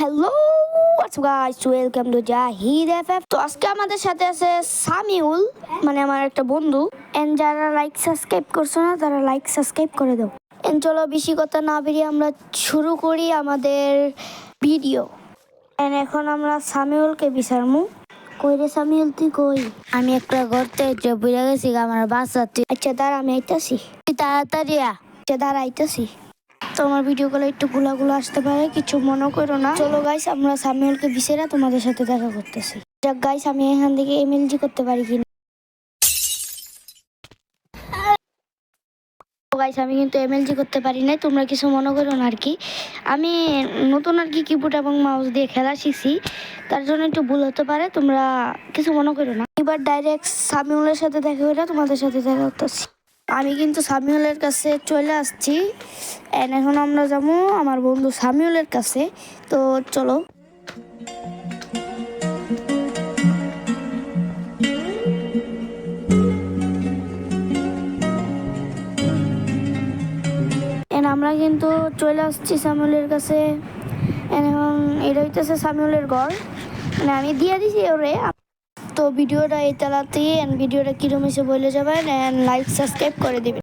Hello what's guys, welcome to Zahid FF. তো আজকে আমাদের সাথে আছে সামিউল, মানে আমার একটা বন্ধু। এন্ড যারা লাইক সাবস্ক্রাইব করছো না, তারা লাইক সাবস্ক্রাইব করে দাও। এন্ড চলো বেশি কথা না বেরিয়ে আমরা শুরু করি আমাদের ভিডিও। এন্ড এখন আমরা সামিউলকে বিচারমু। কই রে সামিউল, তুই কই? আমি একটা ঘরতে বুঝে গেছি আমার বাচ্চা তুই আচ্ছা দাঁড়া, আমি আইতাছি। তাড়াতাড়ি আচ্ছা দাঁড়া, আইতাছি। তো আমার ভিডিও গুলো একটু গুলাগুলো আসতে পারে, কিছু মনে করো না। চলো গাইস, আমরা সামিউলকে বিছেরা তোমাদের সাথে দেখা করতেছি। যাক গাইস, আমি এখান থেকে এমএলজি করতে পারি কিনা। গাইস, আমি কিন্তু এমএলজি করতে পারি নাই, তোমরা কিছু মনে করো না আর কি। আমি নতুন আর কি কিবোর্ড এবং মাউস দিয়ে খেলা শিখছি, তার জন্য একটু ভুল হতে পারে, তোমরা কিছু মনে করো না। এবার ডাইরেক্ট সামিউলের সাথে দেখা করে তোমাদের সাথে দেখা করতেছি। আমি কিন্তু সামিউলের কাছে চলে আসছি। এখন আমরা যাবো আমার বন্ধু সামিউলের কাছে। তো চলো। আমরা কিন্তু চলে আসছি সামিউলের কাছে। এখন এটা হইতেছে সামিউলের ঘর, মানে আমি দিয়ে দিছি ওরে। তো ভিডিওটা এই তালাতেই, ভিডিওটা কিরম এসে বলে যাবেন, লাইক সাবস্ক্রাইব করে দিবেন।